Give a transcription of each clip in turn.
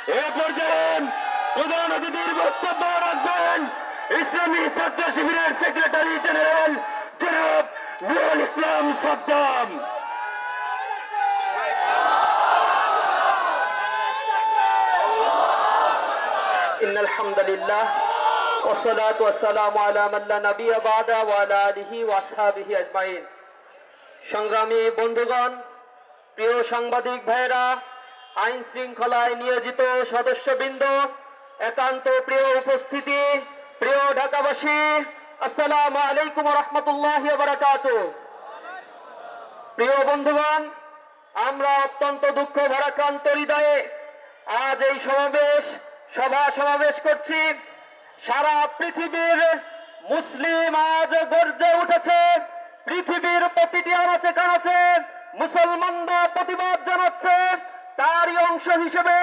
এ পর্যায়ে প্রধান অতিথির বক্তব্য রাখবেন ইসলামী ছাত্র শিবিরের সেক্রেটারি জেনারেল জনাব নুরুল ইসলাম সাদ্দাম। ইন্নাল হামদুলিল্লাহ ওয়াসসালাতু ওয়াসসালামু আলা মান লা নাবিয়্যা বা'দা ওয়া আলা আলিহি ওয়া আসহাবিহি আজমাইন। সংগ্রামী বন্ধুগণ, প্রিয় সাংবাদিক ভাইরা, আইন শৃঙ্খলায় নিয়োজিত সদস্যবৃন্দ, একান্ত প্রিয় উপস্থিতি, প্রিয় ঢাকাবাসী, আসসালামু আলাইকুম ওয়া রাহমাতুল্লাহি ওয়া বারাকাতুহু। প্রিয় বন্ধুগণ, আমরা অত্যন্ত দুঃখ ভারাক্রান্ত হৃদয়ে আজ এই সমাবেশ করছি। সারা পৃথিবীর মুসলিম আজ গর্জে উঠেছে। পৃথিবীর প্রতিটি আনাচে কানাচে মুসলমানরা প্রতিবাদ জানাচ্ছে। তারই অংশ হিসেবে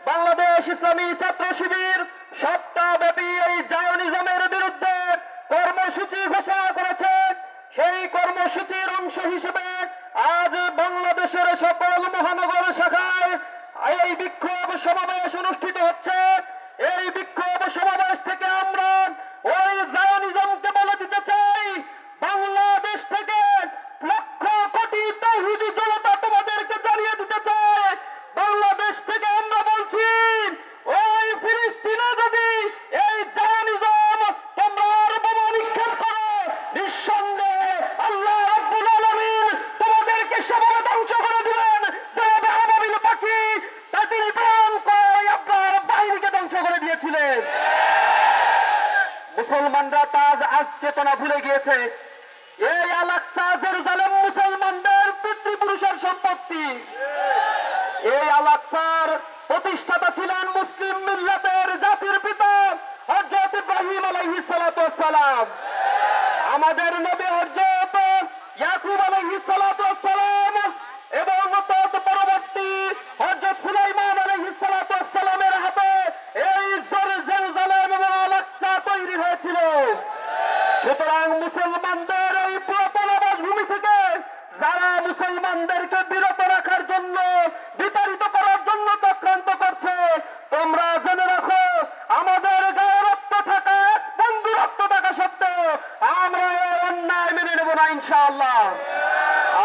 বাংলাদেশ ইসলামী ছাত্র শিবির সপ্তাহব্যাপী এই জায়োনিজমের বিরুদ্ধে কর্মসূচি ঘোষণা করেছে। সেই কর্মসূচির অংশ হিসেবে আজ বাংলাদেশের সকল মহানগর শাখায় এই বিক্ষোভ সমাবেশ অনুষ্ঠিত হচ্ছে। এই বিক্ষোভ সমাবেশ থেকে আমরা ওই জায়োনিজমকে বলে দিতে চাই, বাংলাদেশ থেকে লক্ষ কোটি তাওহীদি জনতা তোমাদেরকে জানিয়ে দিতে চাই, বাংলাদেশ থেকে আমরা বলছি, ওই ফিলিস্তিনে যদি এই জায়োনিজম তোমরা আর বোমা নিক্ষেপ করো, নিঃসন্দেহে আল্লাহ রাব্বুল আলামিন তোমাদেরকে সেভাবে ধ্বংস করে দিবেন যেভাবে আবাবিল পাখি তাদের প্রাণ করে আপনার বাহিনীকে ধ্বংস করে দিয়েছিলেন। মুসলমানরা তাজ আজ চেতনা ভুলে গিয়েছে। এই আল-আকসা জেরুজালেম মুসলমানদের পিতৃপুরুষের সম্পত্তি। এই আল-আকসার প্রতিষ্ঠাতা ছিলেন মুসলিম মিল্লাতের জাতির পিতা হযরত ইব্রাহিম আলাইহিস সালাতু ওয়াস সালাম। আমাদের নবী হযরত ইয়াকুব আলাইহিস সালাতু ওয়াস সালাম এবং তৎ পরবর্তী হযরত সুলাইমান আলাইহিস সালাতু ওয়াস সালামের হাতে এই জেরুজালেম এবং আল-আকসা তৈরি হয়েছিল। সুতরাং মুসলমানদের এই পুরাতন আবাসভূমি থেকে যারা মুসলমানদেরকে বিরত রাখার জন্য, বিতাড়িত করার জন্য চক্রান্ত করছে, তোমরা জেনে রাখো, আমাদের গায়ে রক্ত থাকা, বন্ধু রক্ত থাকা সত্ত্বেও আমরা এই অন্যায় মেনে নেব না ইনশাআল্লাহ।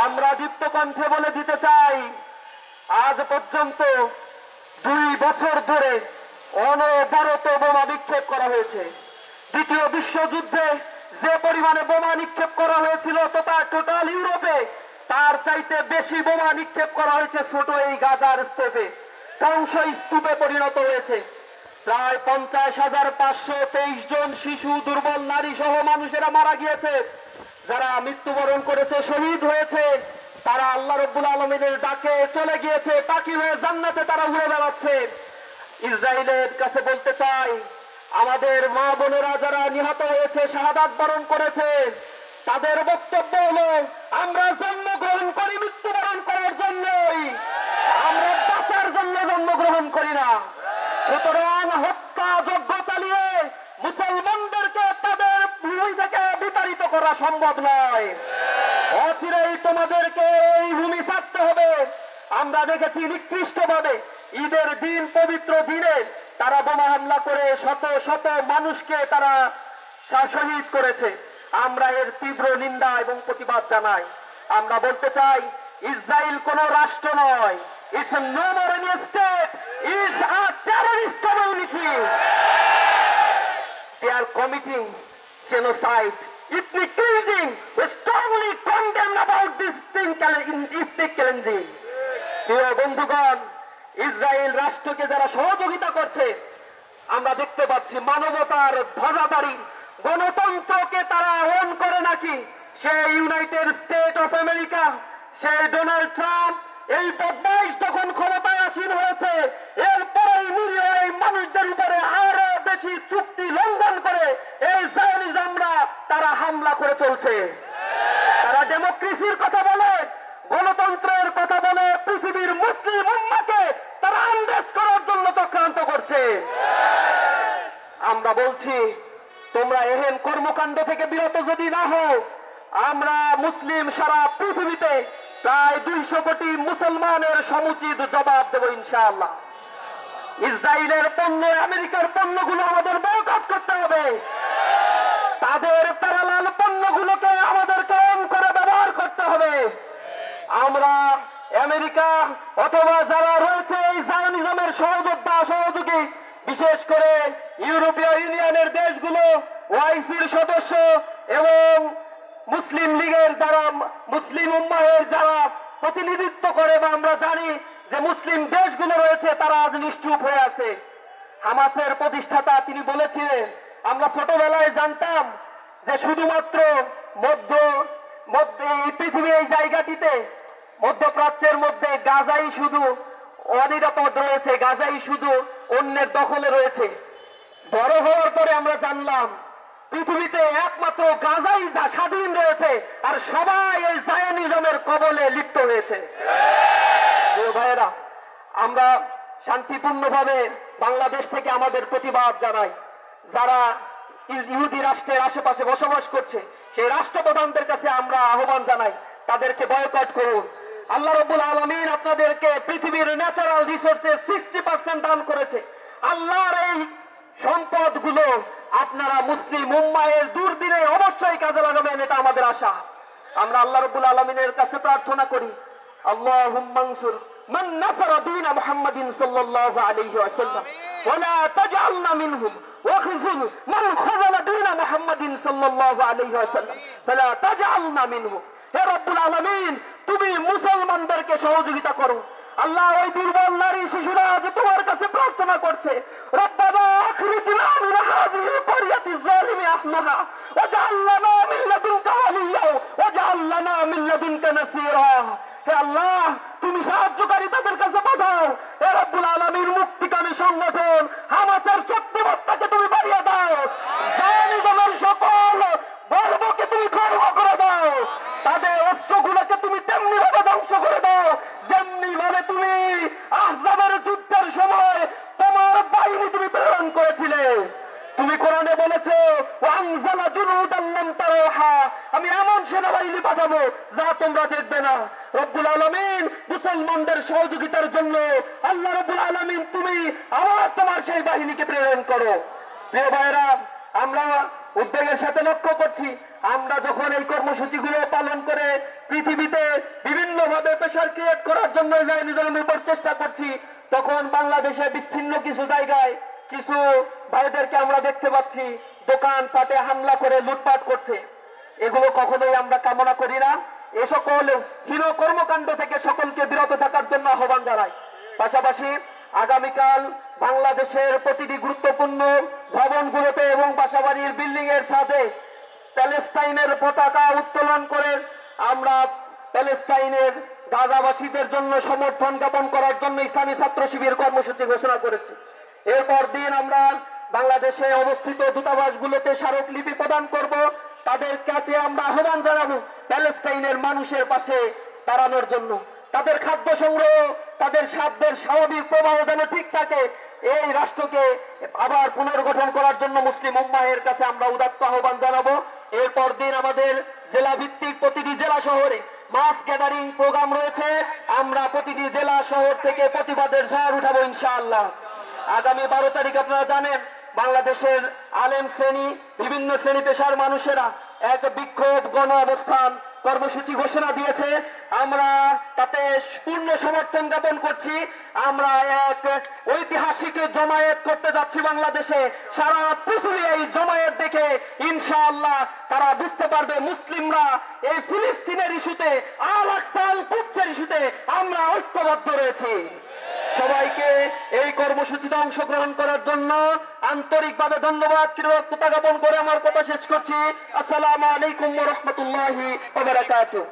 আমরা দীপ্ত কণ্ঠে বলে দিতে চাই, আজ পর্যন্ত 2 বছর ধরে অনবরত বোমা নিক্ষেপ করা হয়েছে। দ্বিতীয় বিশ্বযুদ্ধে যে পরিমাণে বোমা নিক্ষেপ করা হয়েছিল তথা টোটাল ইউরোপে, তার চাইতে বেশি বোমা নিক্ষেপ করা হয়েছে ছোট এই গাজার স্তূপে। ধ্বংসস্তূপে পরিণত হয়েছে। প্রায় 50,523 জন শিশু, দুর্বল নারী সহ মানুষেরা মারা গিয়েছে। যারা মৃত্যুবরণ করেছে, শহীদ হয়েছে, তারা আল্লাহ রাব্বুল আলামিনের ডাকে চলে গিয়েছে, পাখি হয়ে জান্নাতে তারা উড়ে বেড়াচ্ছে। ইসরায়েলের কাছে বলতে চাই, আমাদের মা বোনেরা যারা নিহত হয়েছে, শাহাদাত বরণ করেছে, তাদের বক্তব্য হলো, আমরা জন্মগ্রহণ করি মৃত্যুবরণ করার জন্যই, আমরা বাঁচার জন্য জন্মগ্রহণ করি না। সুতরাং হত্যা যজ্ঞ চালিয়ে মুসলমানদেরকে তাদের ভূমি থেকে বিতাড়িত করা সম্ভব নয়। অচিরেই তোমাদেরকে এই ভূমি ছাড়তে হবে। আমরা দেখেছি নিকৃষ্টভাবে ঈদের দিন, পবিত্র দিনে তারা বোমা হামলা করে শত শত মানুষকে তারা শহীদ করেছে। আমরা এর তীব্র নিন্দা এবং প্রতিবাদ জানাই। আমরা বলতে চাই, ইসরায়েল কোন রাষ্ট্র নয়, it's no more any state, it's a terrorist community. They are committing genocide, ethnic cleansing. We strongly condemn about this ethnic cleansing. প্রিয় বন্ধুগণ, ইসরায়েল রাষ্ট্রকে যারা সহযোগিতা করছে, আমরা দেখতে পাচ্ছি মানবতার ধ্বজাধারী গণতন্ত্রকে তারা আহ্বান করে নাকি সেই ইউনাইটেড স্টেট অফ আমেরিকা, সেই ডোনাল্ড ট্রাম্প, এই বদমাইশ যখন ক্ষমতায় আসীন হয়েছে, এরপরেই নিরীহ এই মানুষদের উপরে আরো বেশি চুক্তি লঙ্ঘন করে এই জায়োনিজমরা তারা হামলা করে চলছে। তারা ডেমোক্রেসির কথা বলে, গণতন্ত্রের কথা বলে, পৃথিবীর মুসলিম উম্মাহকে তারা আন্দেশ করার জন্য চক্রান্ত করছে। আমরা বলছি, তোমরা এহেন কর্মকাণ্ড থেকে বিরত যদি না হও, আমরা মুসলিম সারা পৃথিবীতে প্রায় 200 কোটি মুসলমানের সমুচিত জবাব দেব ইনশাআল্লাহ। ইসরায়েলের পণ্য, আমেরিকার পণ্যগুলো আমাদের বয়কট করতে হবে। তাদের প্যারালাল পণ্যগুলোকে আমাদের কম করে ব্যবহার করতে হবে। আমরা আমেরিকা অথবা যারা রয়েছে এই জায়নিজমের সহযোগী, বিশেষ করে ইউরোপীয় ইউনিয়নের দেশগুলো, ওআইসির সদস্য এবং মুসলিম লীগের যারা, মুসলিম উম্মাহের যারা প্রতিনিধিত্ব করে বা আমরা জানি যে মুসলিম দেশগুলো রয়েছে, তারা আজ নিশ্চুপ হয়ে আছে। হামাসের প্রতিষ্ঠাতা তিনি বলেছিলেন, আমরা ছোটবেলায় জানতাম যে শুধুমাত্র এই পৃথিবী এই জায়গাটিতে মধ্যপ্রাচ্যের মধ্যে গাজাই শুধু অনিরাপদ রয়েছে, গাজাই শুধু অন্যের দখলে রয়েছে। বড় হওয়ার পরে আমরা জানলাম পৃথিবীতে একমাত্র গাজাই স্বাধীন রয়েছে, আর সবাই এই জায়নিজমের কবলে লিপ্ত হয়েছে। ভাইয়েরা, আমরা শান্তিপূর্ণভাবে বাংলাদেশ থেকে আমাদের প্রতিবাদ জানাই। যারা ইহুদি রাষ্ট্রের আশেপাশে বসবাস করছে সেই রাষ্ট্রপ্রধানদের কাছে আমরা আহ্বান জানাই, তাদেরকে বয়কট করুন। আল্লাহ রাব্বুল আলামিন আপনাদেরকে পৃথিবীর ন্যাচারাল রিসোর্সের 60% দান করেছে। আল্লাহর এই সম্পদগুলো আপনারা মুসলিম উম্মাহের দুর্দিনে অবশ্যই কাজে লাগাবেন, এটা আমাদের আশা। আমরা আল্লাহ রাব্বুল আলামিনের কাছে প্রার্থনা করি, আল্লাহুম্মা আনসুর মান নাসারা দীন মুহাম্মাদিন সাল্লাল্লাহু আলাইহি ওয়াসাল্লাম ওয়া লা তাজআলনা মিনহুম ওয়াখযুল মান খাযালা দীন মুহাম্মাদিন সাল্লাল্লাহু আলাইহি ওয়াসাল্লাম ফালা তাজআলনা মিনহু। হে রব্বুল আলামিন, তুমি মুসলমানদেরকে সহযোগিতা করো। আল্লাহ, ওই দুর্বল নারী শিশুরা আজ তোমার কাছে প্রার্থনা করছে, রব্বানা আখরিজনা মিন হাযিহিল ক্বরিয়াতি যালিমি আহলাহা ওয়াজআল লানা মিন লাদুনকা ওয়ালিয়্যা ওয়াজআল লানা মিন লাদুনকা নাসীরা। হে আল্লাহ, তুমি সাহায্যকারী তাদের কাছে পাঠাও। হে রব্বুল আলামিন, মুক্তিকামী সংগঠন হামাসের শক্তিমত্তাকে তুমি বাড়িয়ে দাও, জালিমের সকল বর্বকে তুমি খর্ব করে দাও, তাদের অস্ত্রগুলোকে তুমি তেমনি ভাবে ধ্বংস করে দাও যেমনি ভাবে তুমি আহজাবের যুদ্ধের সময় তোমার বাহিনী তুমি প্রেরণ করেছিলে। তুমি কোরআনে বলেছো, ওয়ানজালা জুনুদান লাম তারাহা, আমি এমন সেনাবাহিনী পাঠাবো যা তোমরা দেখবে না। রব্বুল আলামিন, মুসলমানদের সহযোগিতার জন্য আল্লাহ রব্বুল আলামিন তুমি আবার তোমার সেই বাহিনীকে প্রেরণ করো। প্রিয় ভাইরা, আমরা উদ্বেগের সাথে লক্ষ্য করছি, আমরা যখন এই কর্মসূচিগুলো পালন করে পৃথিবীতে বিভিন্ন ভাবে প্রেসার ক্রিয়েট করার জন্য জায়নিজমের উপর চেষ্টা করছি, তখন বাংলাদেশে বিচ্ছিন্ন কিছু জায়গায় কিছু ভাইদেরকে আমরা দেখতে পাচ্ছি দোকান পাটে হামলা করে লুটপাট করছে। এগুলো কখনোই আমরা কামনা করি না। এ সকল হীন কর্মকাণ্ড থেকে সকলকে বিরত থাকার জন্য আহ্বান জানাই। পাশাপাশি আগামীকাল বাংলাদেশের প্রতিটি গুরুত্বপূর্ণ ভবনগুলোতে এবং বাসাবাড়ির বিল্ডিং এর সাথে প্যালেস্টাইনের পতাকা উত্তোলন করে আমরা প্যালেস্টাইনের গাজাবাসীদের জন্য সমর্থন জ্ঞাপন করার জন্য ইসলামী ছাত্র শিবির কর্মসূচি ঘোষণা করেছি। এরপর দিন আমরা বাংলাদেশে অবস্থিত দূতাবাসগুলোতে স্মারকলিপি প্রদান করব। তাদের কাছে আমরা আহ্বান জানাবো প্যালেস্টাইনের মানুষের পাশে দাঁড়ানোর জন্য। তাদের খাদ্য সংগ্রহ, তাদের সাধ্যের স্বাভাবিক প্রবাহ যেন ঠিক থাকে, এই রাষ্ট্রকে আবার পুনর্গঠন করার জন্য মুসলিম উম্মাহের কাছে আমরা উদাত্ত আহ্বান জানাবো। এরপর দিন আমাদের জেলা ভিত্তিক প্রতিটি জেলা শহরে মাস গ্যাদারিং প্রোগ্রাম রয়েছে। আমরা প্রতিটি জেলা শহর থেকে প্রতিবাদের ঝড় উঠাবো ইনশাআল্লাহ। আগামী 12 তারিখ আপনারা জানেন বাংলাদেশের আলেম শ্রেণী, বিভিন্ন শ্রেণী পেশার মানুষেরা এক বিক্ষোভ গণ অবস্থান কর্মসূচি ঘোষণা দিয়েছে। আমরা তাতে পূর্ণ সমর্থন জ্ঞাপন করছি। আমরা এক ঐতিহাসিক জমায়েত করতে যাচ্ছি বাংলাদেশে। সারা পৃথিবী এই জমায়েত দেখে ইনশাআল্লাহ তারা বুঝতে পারবে মুসলিমরা এই ফিলিস্তিনের ইস্যুতে, আল আকসার কুদসের ইস্যুতে আমরা ঐক্যবদ্ধ রয়েছি। সবাইকে এই কর্মসূচিতে অংশগ্রহণ করার জন্য আন্তরিকভাবে ধন্যবাদ, কৃতজ্ঞতা জ্ঞাপন করে আমার কথা শেষ করছি। আসসালামু আলাইকুম ওয়া রাহমাতুল্লাহি ওয়া বারাকাতুহু।